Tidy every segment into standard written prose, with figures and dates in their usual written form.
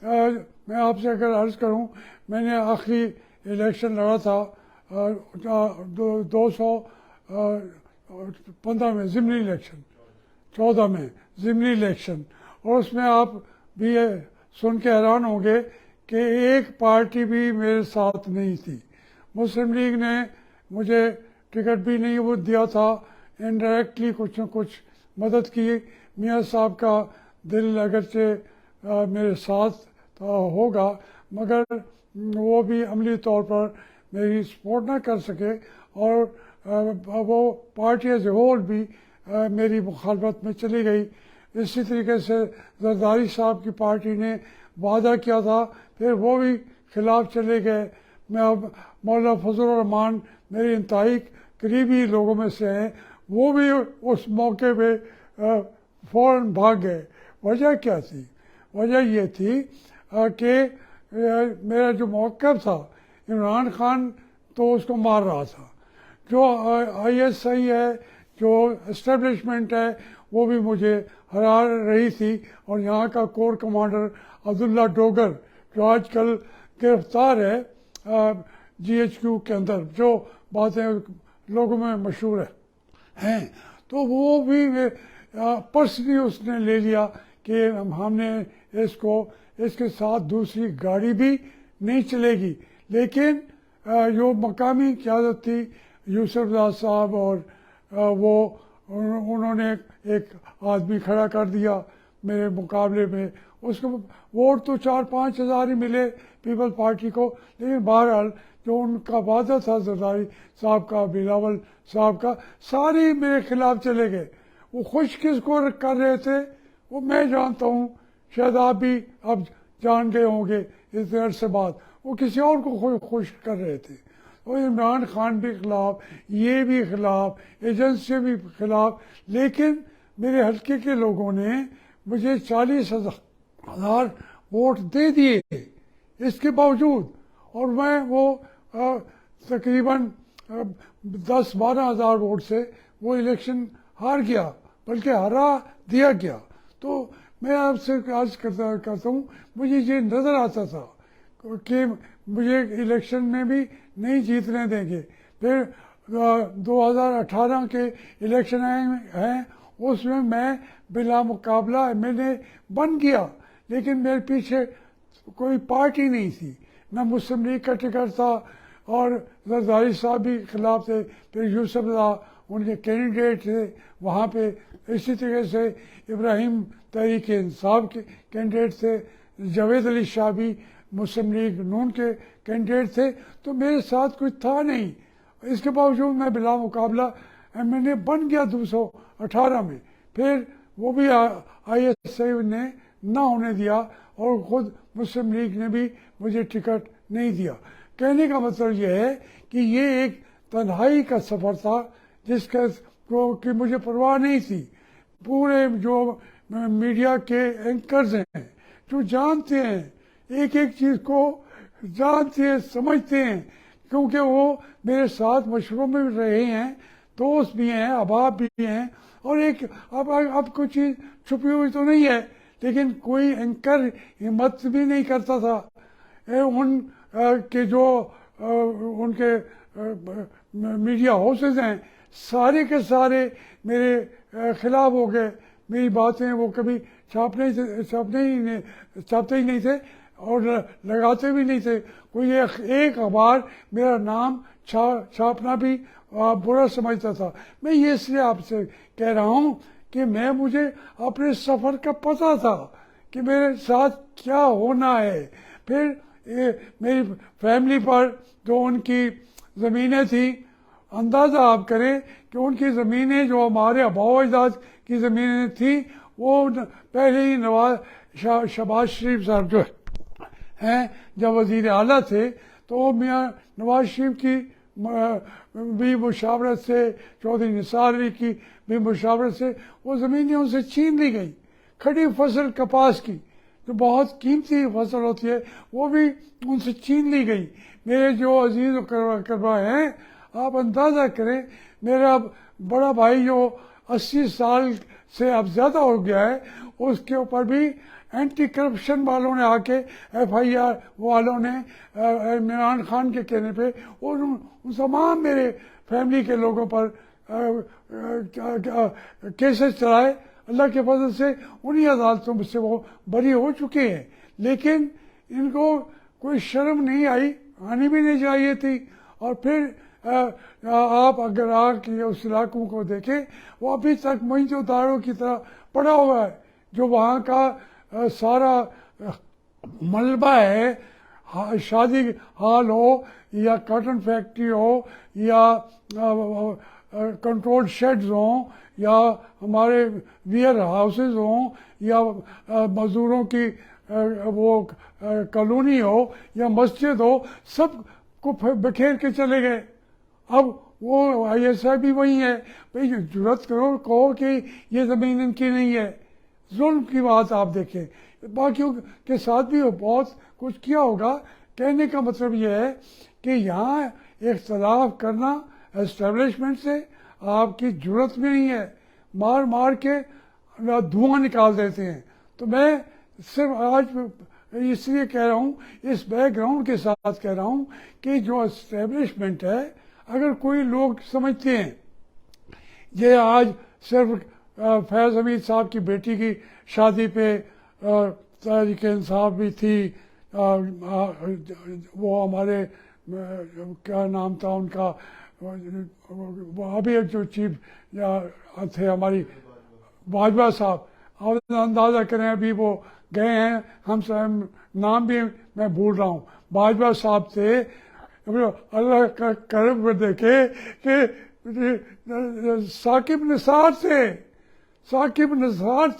میں آپ سے اگر عرض کروں، میں نے آخری الیکشن لڑا تھا 215 میں ضمنی الیکشن، 14 میں ضمنی الیکشن، اور اس میں آپ بھی سن کے حیران ہوں گے کہ ایک پارٹی بھی میرے ساتھ نہیں تھی۔ مسلم لیگ نے مجھے ٹکٹ بھی نہیں وہ دیا تھا، انڈائریکٹلی کچھ نہ کچھ مدد کی۔ میاں صاحب کا دل اگرچہ میرے ساتھ ہوگا، مگر وہ بھی عملی طور پر میری سپورٹ نہ کر سکے، اور وہ پارٹی ایز اے ہول بھی میری مخالفت میں چلی گئی۔ اسی طریقے سے زرداری صاحب کی پارٹی نے وعدہ کیا تھا، پھر وہ بھی خلاف چلے گئے۔ میں اب مولانا فضل الرحمان میرے انتہائی قریبی لوگوں میں سے ہیں، وہ بھی اس موقع پہ فوراً بھاگ گئے۔ وجہ کیا تھی؟ وجہ یہ تھی کہ میرا جو موقف تھا، عمران خان تو اس کو مار رہا تھا، جو آئی ایس آئی ہے، جو اسٹیبلشمنٹ ہے، وہ بھی مجھے ہرا رہی تھی، اور یہاں کا کور کمانڈر عبداللہ ڈوگر جو آج کل گرفتار ہے جی ایچ کیو کے اندر، جو باتیں لوگوں میں مشہور ہیں، تو وہ بھی پرسنلی اس نے لے لیا کہ ہم نے اس کے ساتھ دوسری گاڑی بھی نہیں چلے گی۔ لیکن جو مقامی قیادت تھی، یوسف رضا صاحب، اور انہوں نے ایک آدمی کھڑا کر دیا میرے مقابلے میں۔ اس کو ووٹ تو 4-5 ہزار ہی ملے پیپل پارٹی کو، لیکن بہرحال جو ان کا وعدہ تھا زرداری صاحب کا، بلاول صاحب کا، سارے میرے خلاف چلے گئے۔ وہ خوش کس کو کر رہے تھے وہ میں جانتا ہوں، شاید آپ بھی اب جان گئے ہوں گے اس عرصے بعد، وہ کسی اور کو خوش کر رہے تھے۔ اور عمران خان بھی خلاف، یہ بھی خلاف، ایجنسی بھی خلاف، لیکن میرے حلقے کے لوگوں نے مجھے 40,000 ووٹ دے دیے اس کے باوجود، اور میں وہ تقریباً 10-12 ہزار ووٹ سے وہ الیکشن ہار گیا، بلکہ ہرا دیا گیا۔ تو میں آپ سے عرض کرتا ہوں، مجھے یہ نظر آتا تھا کہ مجھے الیکشن میں بھی نہیں جیتنے دیں گے۔ پھر 2018 کے الیکشن ہیں، اس میں بلا مقابلہ ایم ایل اے بن گیا، لیکن میرے پیچھے کوئی پارٹی نہیں تھی، نہ مسلم لیگ کا ٹکٹ تھا، اور زرداری صاحب بھی خلاف تھے، پھر یوسف رضا ان کے کینڈیڈیٹ تھے وہاں پہ، اسی طریقے سے ابراہیم تحریک انصاف کے کینڈیڈیٹ تھے، جاوید علی شاہ بھی مسلم لیگ نون کے کینڈیڈیٹ تھے، تو میرے ساتھ کوئی تھا نہیں۔ اس کے باوجود میں بلا مقابلہ ایم ایل اے بن گیا 2018 میں۔ پھر وہ بھی آئی ایس آئی نے نہ ہونے دیا، اور خود مسلم لیگ نے بھی مجھے ٹکٹ نہیں دیا۔ کہنے کا مطلب یہ ہے کہ یہ ایک تنہائی کا سفر تھا، جس کا کہ مجھے پرواہ نہیں تھی۔ پورے جو میڈیا کے اینکرز ہیں، جو جانتے ہیں ایک ایک چیز کو، جانتے ہیں، سمجھتے ہیں، کیونکہ وہ میرے ساتھ مشوروں میں بھی رہے ہیں، دوست بھی ہیں، احباب بھی ہیں، اور ایک اب کوئی چیز چھپی ہوئی تو نہیں ہے، لیکن کوئی اینکر ہمت بھی نہیں کرتا تھا۔ ان کے جو ان کے میڈیا ہاؤسز ہیں، سارے کے سارے میرے خلاف ہو گئے۔ میری باتیں وہ کبھی چھاپتے ہی نہیں تھے، اور لگاتے بھی نہیں تھے۔ کوئی ایک اخبار میرا نام چھاپنا بھی برا سمجھتا تھا۔ میں یہ اس لیے آپ سے کہہ رہا ہوں کہ مجھے اپنے سفر کا پتہ تھا کہ میرے ساتھ کیا ہونا ہے۔ پھر میری فیملی پر جو ان کی زمینیں تھیں، اندازہ آپ کریں کہ ان کی زمینیں جو ہمارے آباء و اجداد کی زمینیں تھیں، وہ پہلے ہی شہباز شریف صاحب جو ہیں جب وزیر اعلیٰ تھے، تو میاں نواز شریف کی بھی مشاورت سے، چودھری نثار علی کی بھی مشاورت سے وہ زمینیں ان سے چھین لی گئی۔ کھڑی فصل کپاس کی جو بہت قیمتی فصل ہوتی ہے، وہ بھی ان سے چھین لی گئی۔ میرے جو عزیز و اقربا ہیں، آپ اندازہ کریں، میرا بڑا بھائی جو 80 سال سے اب زیادہ ہو گیا ہے، اس کے اوپر بھی اینٹی کرپشن والوں نے آ کے FIR والوں نے عمران خان کے کہنے پہ اور ان تمام میرے فیملی کے لوگوں پر کیسز چلائے. اللہ کے فضل سے انہی عدالتوں سے وہ بری ہو چکے ہیں. لیکن ان کو کوئی شرم نہیں آئی, آنی بھی نہیں چاہیے تھی. اور پھر آپ اگر آ کے اس علاقوں کو دیکھیں, وہ ابھی تک موئنجو داڑو کی طرح پڑا ہوا ہے. جو وہاں کا سارا ملبہ ہے, شادی ہال ہو یا کاٹن فیکٹری ہو یا کنٹرول شیڈز ہوں یا ہمارے ویئر ہاؤسز ہوں یا مزدوروں کی وہ کالونی ہو یا مسجد ہو, سب کو بکھیر کے چلے گئے. اب وہ ISI بھی وہی ہے. بھائی جرات کرو, کہو کہ یہ زمین ان کی نہیں ہے. ظلم کی بات آپ دیکھیں. باقیوں کے ساتھ بھی بہت کچھ کیا ہوگا. کہنے کا مطلب یہ ہے کہ یہاں اختلاف کرنا اسٹیبلشمنٹ سے آپ کی جرات میں نہیں ہے. مار مار کے دھواں نکال دیتے ہیں. تو میں صرف آج اس لیے کہہ رہا ہوں, اس بیک گراؤنڈ کے ساتھ کہہ رہا ہوں کہ جو اسٹیبلشمنٹ ہے, اگر کوئی لوگ سمجھتے ہیں یہ آج صرف فیض حمید صاحب کی بیٹی کی شادی پہ تحریک انصاف بھی تھی, وہ ہمارے کیا نام تھا ان کا, وہ ابھی جو چیف تھے ہماری باجوہ صاحب, آپ اندازہ کریں ابھی وہ گئے ہیں, ہم سب نام بھی میں بھول رہا ہوں, باجوہ صاحب تھے. اللہ کا کرم دیکھے کہ ثاقب نثار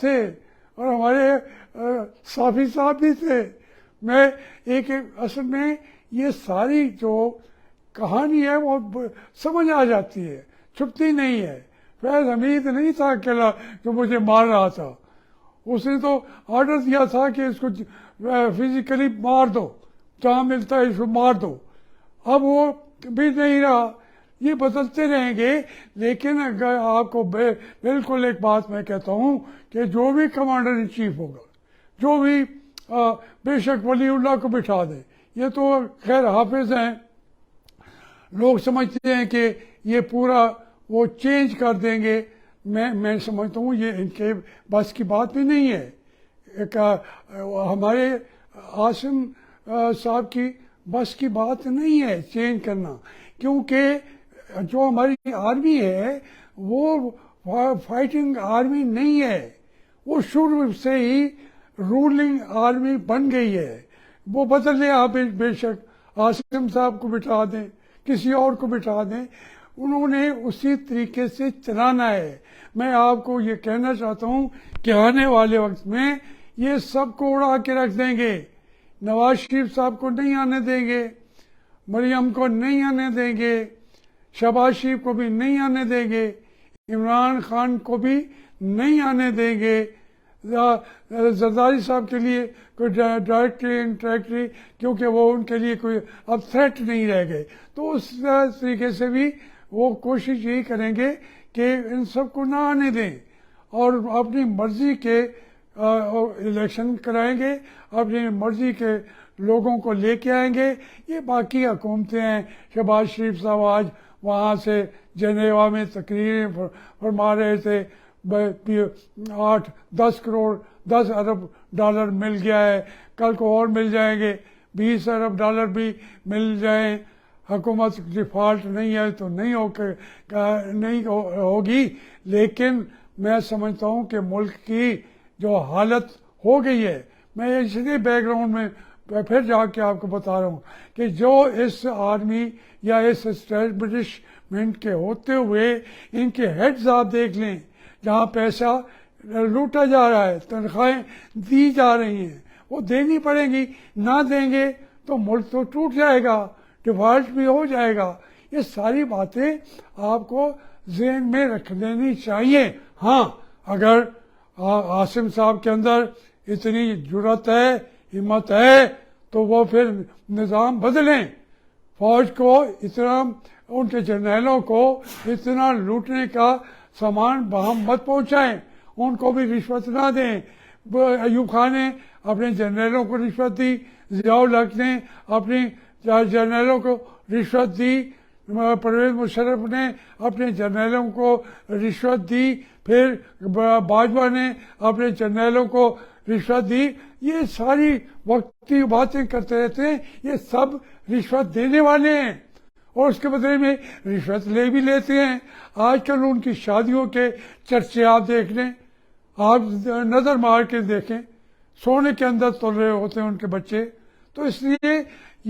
تھے اور ہمارے صافی صاحب بھی تھے. میں ایک اصل میں یہ ساری جو کہانی ہے وہ سمجھ آ جاتی ہے, چھپتی نہیں ہے. فیض حمید نہیں تھا اکیلا جو مجھے مار رہا تھا, اس نے تو آرڈر دیا تھا کہ اس کو فزیکلی مار دو, جہاں ملتا ہے اس کو مار دو. اب وہ بھی نہیں رہا. یہ بدلتے رہیں گے. لیکن اگر آپ کو بالکل ایک بات میں کہتا ہوں کہ جو بھی کمانڈر ان چیف ہوگا, جو بھی بے شک ولی اللہ کو بٹھا دے, یہ تو خیر حافظ ہیں, لوگ سمجھتے ہیں کہ یہ پورا وہ چینج کر دیں گے. میں سمجھتا ہوں یہ ان کے بس کی بات بھی نہیں ہے. ہمارے عاصم صاحب کی بس کی بات نہیں ہے چینج کرنا, کیونکہ جو ہماری آرمی ہے وہ فائٹنگ آرمی نہیں ہے. وہ شروع سے ہی رولنگ آرمی بن گئی ہے. وہ بدل لیں آپ بے شک عاصم صاحب کو بٹھا دیں, کسی اور کو بٹھا دیں, انہوں نے اسی طریقے سے چلانا ہے. میں آپ کو یہ کہنا چاہتا ہوں کہ آنے والے وقت میں یہ سب کو اڑا کے رکھ دیں گے. نواز شریف صاحب کو نہیں آنے دیں گے, مریم کو نہیں آنے دیں گے, شہباز شریف کو بھی نہیں آنے دیں گے, عمران خان کو بھی نہیں آنے دیں گے. زرداری صاحب کے لیے کوئی ڈائریکٹری انٹریکٹری, کیونکہ وہ ان کے لیے کوئی اب تھریٹ نہیں رہ گئے. تو اس طریقے سے بھی وہ کوشش یہی کریں گے کہ ان سب کو نہ آنے دیں اور اپنی مرضی کے الیکشن کرائیں گے, اپنی مرضی کے لوگوں کو لے کے آئیں گے. یہ باقی حکومتیں ہیں. شہباز شریف صاحب آج وہاں سے جنیوا میں تقریریں فرما رہے تھے, 8-10 کروڑ 10 ارب ڈالر مل گیا ہے, کل کو اور مل جائیں گے, 20 ارب ڈالر بھی مل جائیں. حکومت ڈیفالٹ نہیں ہے تو نہیں ہوگی, لیکن میں سمجھتا ہوں کہ ملک کی جو حالت ہو گئی ہے, میں اس لیے بیک گراؤنڈ میں پھر جا کے آپ کو بتا رہا ہوں کہ جو اس آرمی یا اس اسٹیبلشمنٹ کے ہوتے ہوئے ان کے ہیڈز آپ دیکھ لیں, جہاں پیسہ لوٹا جا رہا ہے, تنخواہیں دی جا رہی ہیں, وہ دینی پڑیں گی. نہ دیں گے تو ملک تو ٹوٹ جائے گا, ڈیفالٹ بھی ہو جائے گا. یہ ساری باتیں آپ کو ذہن میں رکھ دینی چاہیے. ہاں, اگر عاصم صاحب کے اندر اتنی جرأت ہے, ہمت ہے, تو وہ پھر نظام بدلیں. فوج کو اتنا, ان کے جرنیلوں کو اتنا لوٹنے کا سامان بہم مت پہنچائیں, ان کو بھی رشوت نہ دیں. ایوب خان نے اپنے جنرلوں کو رشوت دی، ضیاء الحق نے اپنے جنرلوں کو رشوت دی، پرویز مشرف نے اپنے جنرلوں کو رشوت دی، پھر باجوہ نے اپنے جنرلوں کو رشوت دی. یہ ساری وقتی باتیں کرتے رہتے ہیں، یہ سب رشوت دینے والے ہیں اور اس کے بدلے میں رشوت لے بھی لیتے ہیں. آج کل ان کی شادیوں کے چرچے آپ دیکھ لیں، آپ نظر مار کے دیکھیں، سونے کے اندر تل رہے ہوتے ہیں ان کے بچے. تو اس لیے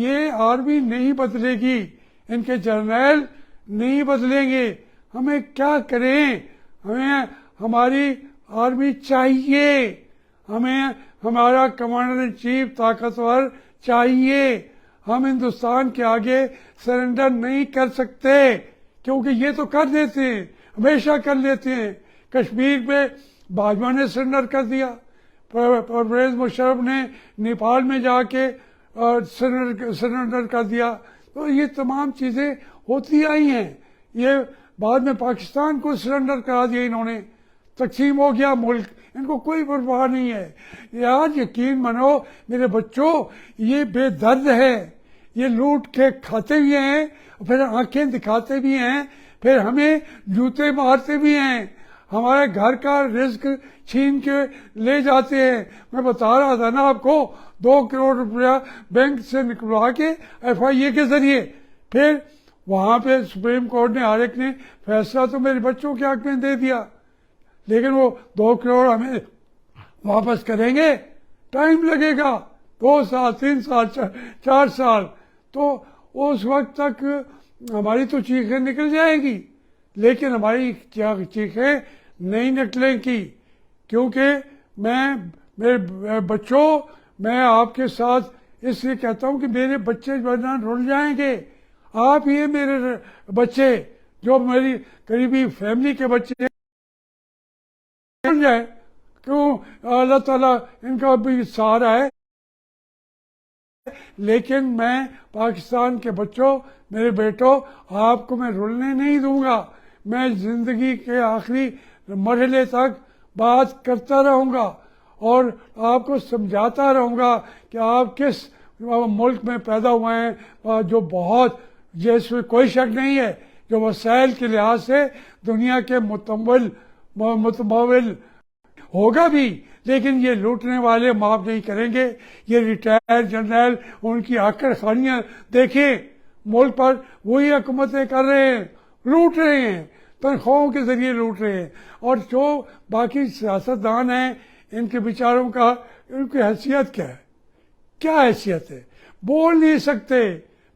یہ آرمی نہیں بدلے گی، ان کے جرنیل نہیں بدلیں گے. ہمیں کیا کریں؟ ہمیں ہماری آرمی چاہیے، ہمیں ہمارا کمانڈر ان چیف طاقتور چاہیے. ہم ہندوستان کے آگے سرنڈر نہیں کر سکتے، کیونکہ یہ تو کر دیتے ہیں، ہمیشہ کر لیتے ہیں. کشمیر میں باجوہ نے سرنڈر کر دیا، پرویز مشرف نے نیپال میں جا کے سرنڈر کر دیا. تو یہ تمام چیزیں ہوتی آئی ہیں. یہ بعد میں پاکستان کو سرنڈر کرا دیا انہوں نے، تقسیم ہو گیا ملک، ان کو کوئی پرواہ نہیں ہے. یار یقین منو میرے بچوں، یہ بے درد ہے، یہ لوٹ کے کھاتے بھی ہیں، پھر آنکھیں دکھاتے بھی ہیں، پھر ہمیں جوتے مارتے بھی ہیں، ہمارے گھر کا رزق چھین کے لے جاتے ہیں. میں بتا رہا تھا نا آپ کو، 2 کروڑ روپیہ بینک سے نکلوا کے FIA کے ذریعے، پھر وہاں پہ سپریم کورٹ نے ہر ایک نے فیصلہ تو میرے بچوں کے حق میں دے دیا، لیکن وہ 2 کروڑ ہمیں واپس کریں گے، ٹائم لگے گا، 2 سال 3 سال 4 سال. تو اس وقت تک ہماری تو چیخیں نکل جائیں گی، لیکن ہماری چیخیں نہیں نکلیں گی، کیونکہ میرے بچوں، میں آپ کے ساتھ اس لیے کہتا ہوں کہ میرے بچے ورنہ رل جائیں گے. آپ یہ میرے بچے جو میری قریبی فیملی کے بچے رل جائیں، کیوں؟ اللہ تعالیٰ ان کا بھی سہارا ہے. لیکن میں پاکستان کے بچوں، میرے بیٹوں، آپ کو میں رلنے نہیں دوں گا. میں زندگی کے آخری مرحلے تک بات کرتا رہوں گا اور آپ کو سمجھاتا رہوں گا کہ آپ کس ملک میں پیدا ہوئے ہیں، جو بہت، جس میں کوئی شک نہیں ہے، جو وسائل کے لحاظ سے دنیا کے متمول ہوگا بھی، لیکن یہ لوٹنے والے معاف نہیں کریں گے. یہ ریٹائر جنرل، ان کی آکڑ خانیاں دیکھیں، ملک پر وہی حکومتیں کر رہے ہیں، لوٹ رہے ہیں، تنخواہوں کے ذریعے لوٹ رہے ہیں. اور جو باقی سیاستدان ہیں، ان کے بیچاروں کا، ان کی حیثیت کیا ہے؟ کیا حیثیت ہے؟ بول نہیں سکتے.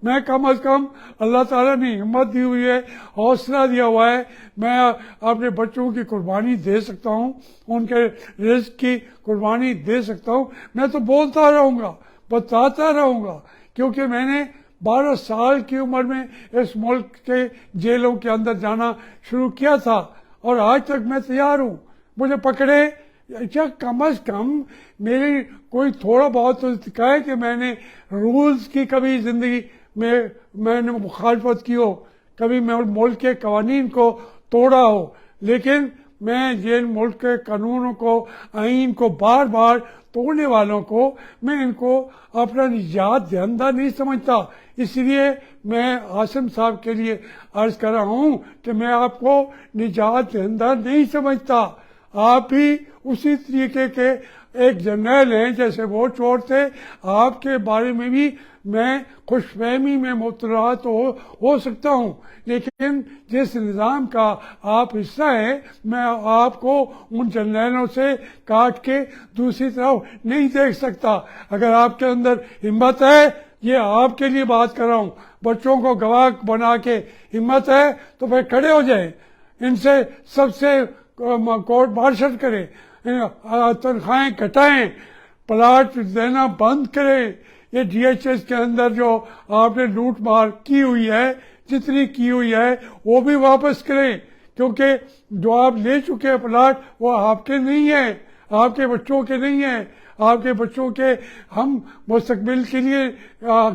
میں کم از کم اللہ تعالیٰ نے ہمت دی ہوئی ہے، حوصلہ دیا ہوا ہے، میں اپنے بچوں کی قربانی دے سکتا ہوں، ان کے رزق کی قربانی دے سکتا ہوں. میں تو بولتا رہوں گا، بتاتا رہوں گا، کیونکہ میں نے 12 سال کی عمر میں اس ملک کے جیلوں کے اندر جانا شروع کیا تھا، اور آج تک میں تیار ہوں. مجھے پکڑے یا کم از کم میری کوئی تھوڑا بہت تو دکھائے کہ میں نے رولز کی کبھی زندگی میں نے مخالفت کی ہو، کبھی میں ملک کے قوانین کو توڑا ہو. لیکن میں یہ ملک کے قانونوں کو، آئین کو بار بار توڑنے والوں کو، میں ان کو اپنا نجات دہندہ نہیں سمجھتا. اس لیے میں عاصم صاحب کے لیے عرض کر رہا ہوں کہ میں آپ کو نجات دہندہ نہیں سمجھتا. آپ بھی اسی طریقے کے ایک جرنیل ہیں جیسے وہ چور تھے. آپ کے بارے میں بھی میں خوش فہمی میں مبتلا تو ہو سکتا ہوں، لیکن جس نظام کا آپ حصہ ہیں، میں آپ کو ان جرنیلوں سے کاٹ کے دوسری طرف نہیں دیکھ سکتا. اگر آپ کے اندر ہمت ہے، یہ آپ کے لیے بات کر رہا ہوں، بچوں کو گواہ بنا کے ہمت ہے تو پھر کھڑے ہو جائیں، ان سے سب سے کورٹ مارشل کریں، تنخواہیں گھٹائیں، پلاٹ دینا بند کریں. یہ DHS کے اندر جو آپ نے لوٹ مار کی ہوئی ہے، جتنی کی ہوئی ہے، وہ بھی واپس کریں، کیونکہ جو آپ لے چکے ہیں پلاٹ، وہ آپ کے نہیں ہیں، آپ کے بچوں کے نہیں ہیں، آپ کے بچوں کے ہم مستقبل کے لیے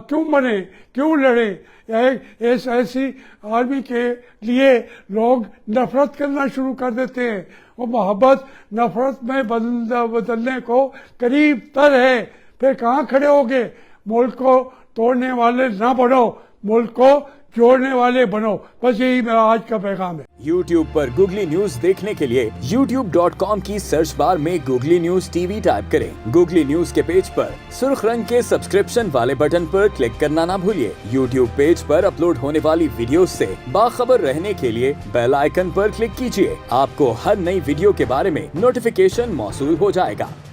کیوں مریں، کیوں لڑیں؟ ایسی آرمی کے لیے لوگ نفرت کرنا شروع کر دیتے ہیں. وہ محبت نفرت میں بدلنے کو قریب تر ہے. پھر کہاں کھڑے ہوگے؟ ملک کو توڑنے والے نہ بنو، ملک کو جوڑنے والے بنو. بس یہی میرا آج کا پیغام ہے. YouTube پر گوگلی نیوز دیکھنے کے لیے youtube.com کی سرچ بار میں googly news T V type کریں. گوگلی نیوز کے پیج پر سرخ رنگ کے سبسکرپشن والے بٹن پر کلک کرنا نہ بھولیے. YouTube پیج پر اپلوڈ ہونے والی ویڈیوز سے باخبر رہنے کے لیے بیل آئیکن پر کلک کیجیے. آپ کو ہر نئی ویڈیو کے بارے میں نوٹیفیکیشن موصول ہو جائے گا.